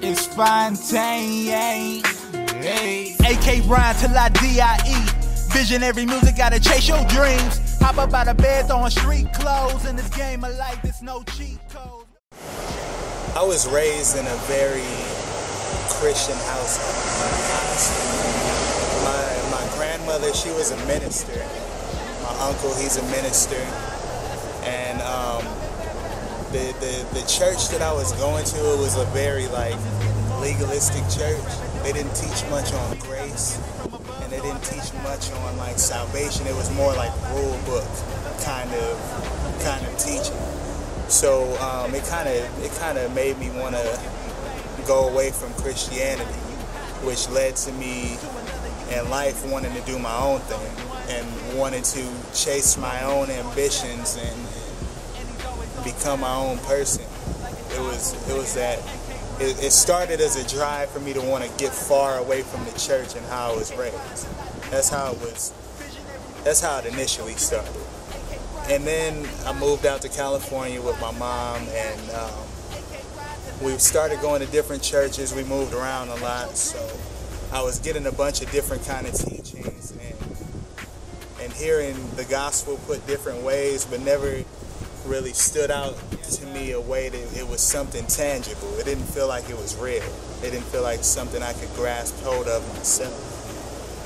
It's Fontaine, hey. AK Rhyme till I die. Visionary music, gotta chase your dreams. Hop up out of bed, throwing street clothes. In this game of life, there's no cheat code. I was raised in a very Christian household. My grandmother, she was a minister. My uncle, he's a minister. And the church that I was going to, it was a very legalistic church. They didn't teach much on grace, and they didn't teach much on salvation. It was more like rule book kind of teaching. So it kind of made me want to go away from Christianity, which led to me in life wanting to do my own thing and wanting to chase my own ambitions and become my own person. It started as a drive for me to want to get far away from the church and how I was raised. That's how it initially started. And then I moved out to California with my mom, and we started going to different churches. We moved around a lot, so I was getting a bunch of different kind of teachings and hearing the gospel put different ways, but never really stood out to me a way that it was something tangible. It didn't feel like it was real. It didn't feel like something I could grasp hold of myself.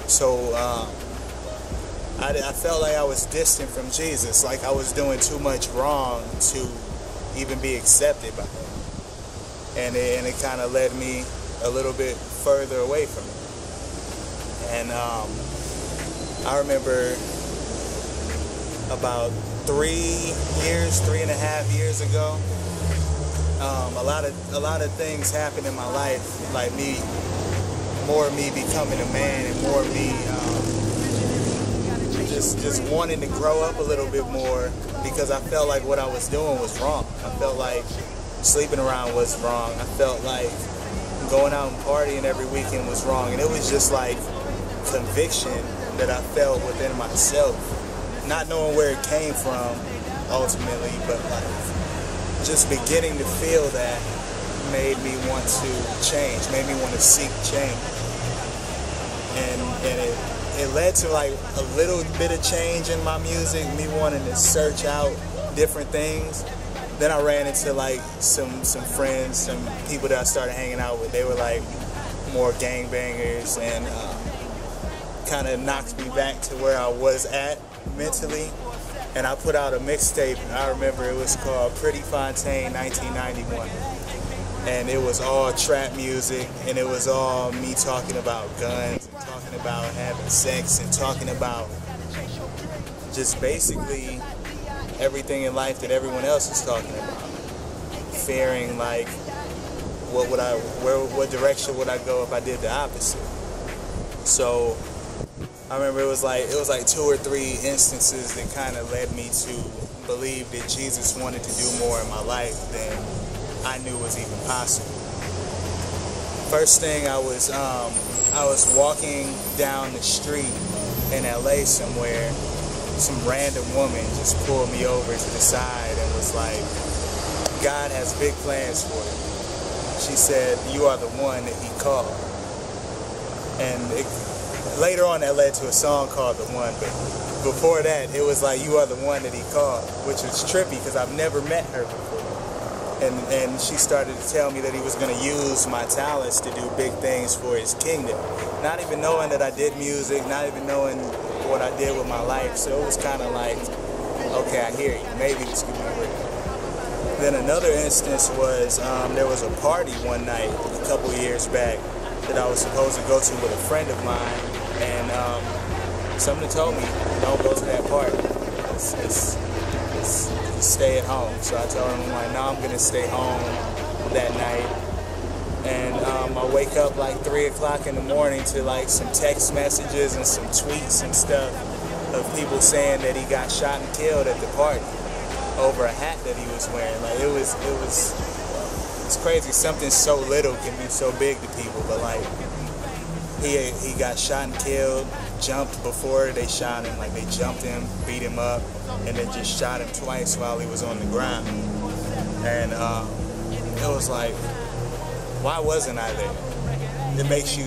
So I felt like I was distant from Jesus, like I was doing too much wrong to even be accepted by him. And it kind of led me a little bit further away from him. And I remember about 3.5 years ago, a lot of things happened in my life, like more of me becoming a man and more of me just wanting to grow up a little bit more, because I felt like what I was doing was wrong. I felt like sleeping around was wrong. I felt like going out and partying every weekend was wrong. And it was just like conviction that I felt within myself, not knowing where it came from ultimately, but just beginning to feel that made me want to change, made me want to seek change. And it led to a little bit of change in my music, me wanting to search out different things. Then I ran into some friends, some people that I started hanging out with. They were more gangbangers, and kind of knocked me back to where I was at mentally. And I put out a mixtape. I remember it was called Pretty Fontaine 1991. And it was all trap music, and it was all me talking about guns, and talking about having sex, and talking about just basically everything in life that everyone else is talking about. Fearing what direction would I go if I did the opposite. So I remember it was like 2 or 3 instances that kind of led me to believe that Jesus wanted to do more in my life than I knew was even possible. First thing, I was walking down the street in LA somewhere. Some random woman just pulled me over to the side and was like, "God has big plans for you." She said, "You are the one that he called." And later on that led to a song called The One, but before that it was like, "You are the one that he called," which was trippy because I've never met her before. And she started to tell me that he was going to use my talents to do big things for his kingdom. Not even knowing that I did music, not even knowing what I did with my life. So it was kind of like, okay, I hear you. Maybe this could be real. Then another instance was there was a party one night a couple years back that I was supposed to go to with a friend of mine, and somebody told me, "Don't go to that party. Stay at home." So I told him, no, I'm gonna stay home that night. And I wake up 3 o'clock in the morning to some text messages and some tweets and stuff of people saying that he got shot and killed at the party over a hat that he was wearing. It's crazy. Something so little can be so big to people, but he got shot and killed, jumped before they shot him. They jumped him, beat him up, and then just shot him twice while he was on the ground. And it was why wasn't I there? It makes you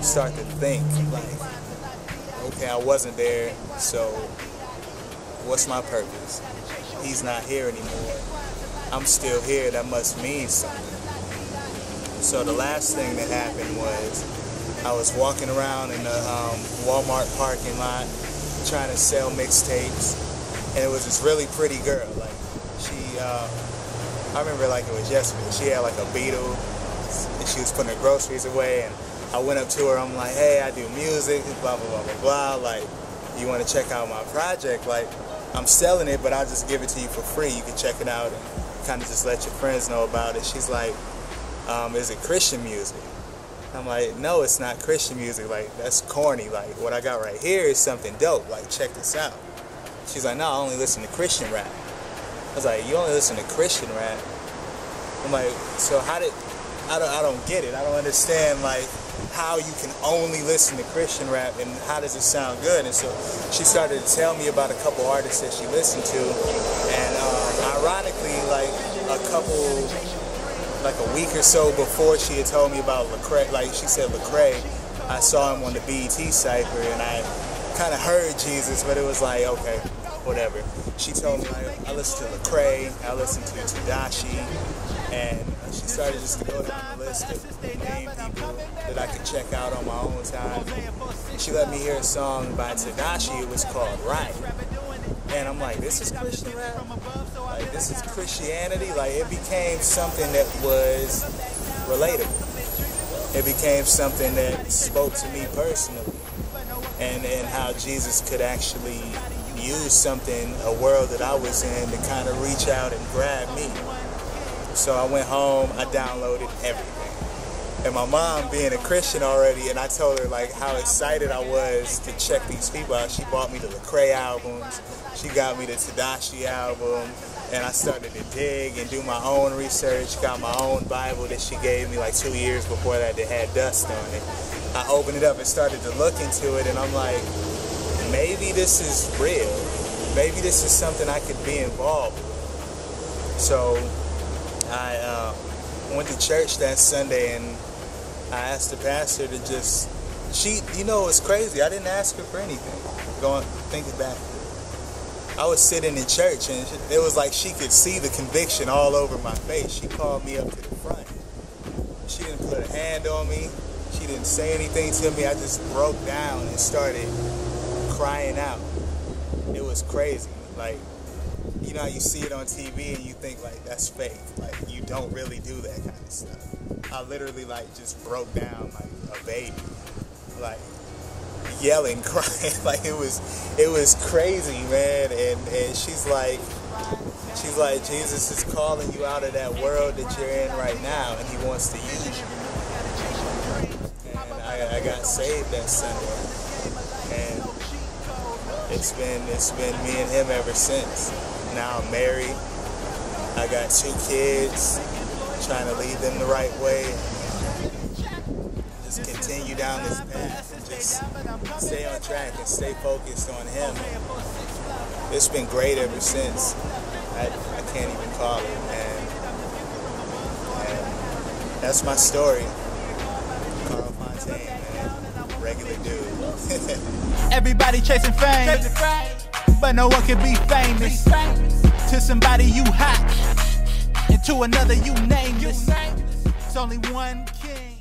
start to think, like, okay, I wasn't there, so what's my purpose? He's not here anymore. I'm still here, that must mean something. So the last thing that happened was I was walking around in the Walmart parking lot trying to sell mixtapes, and it was this really pretty girl. Like, she, I remember like it was yesterday. She had like a Beetle, and she was putting her groceries away, and I went up to her. I'm like, hey, I do music, blah, blah, blah, blah, blah. Like, you want to check out my project? Like, I'm selling it, but I'll just give it to you for free. You can check it out and kind of just let your friends know about it. She's like, is it Christian music? I'm like, no, it's not Christian music. Like, that's corny. Like, what I got right here is something dope. Like, check this out. She's like, no, I only listen to Christian rap. I was like, you only listen to Christian rap? I'm like, so how did, I don't get it. I don't understand, like, how you can only listen to Christian rap and how does it sound good? And so she started to tell me about a couple artists that she listened to, and ironically, like a week or so before she had told me about Lecrae, like she said Lecrae, I saw him on the BET Cypher and I kind of heard Jesus, but it was like, okay, whatever. She told me, like, I listened to Lecrae, I listened to Tadashi, and she started just to go down the list of name people that I could check out on my own time. She let me hear a song by Tadashi. It was called Right. And I'm like, this is Christian rap? Like, this is Christianity? Like, it became something that was relatable. It became something that spoke to me personally. And how Jesus could actually use something, a world that I was in, to kind of reach out and grab me. So I went home, I downloaded everything. And my mom, being a Christian already, and I told her like how excited I was to check these people out. She bought me the Lecrae albums, she got me the Tadashi album, and I started to dig and do my own research, got my own Bible that she gave me like 2 years before that had dust on it. I opened it up and started to look into it, and I'm like, maybe this is real. Maybe this is something I could be involved with. So I went to church that Sunday, and I asked the pastor to just, you know, it's crazy. I didn't ask her for anything. Thinking back. I was sitting in church, and it was like she could see the conviction all over my face. She called me up to the front. She didn't put a hand on me. She didn't say anything to me. I just broke down and started crying out. It was crazy. Like, you know how you see it on TV and you think like that's fake, like you don't really do that kind of stuff. I literally like just broke down like a baby, like yelling, crying, like it was crazy, man. And she's like Jesus is calling you out of that world that you're in right now, and he wants to use you. And I got saved that Sunday, and it's been me and him ever since. Now I'm married, I got 2 kids, trying to lead them the right way, just continue down this path, and just stay on track and stay focused on him. It's been great ever since. I can't even call it, and that's my story. Carl Fontaine, man, regular dude. Everybody chasing fame, but no one can be famous. To somebody you hot, and to another you nameless. It's only one king.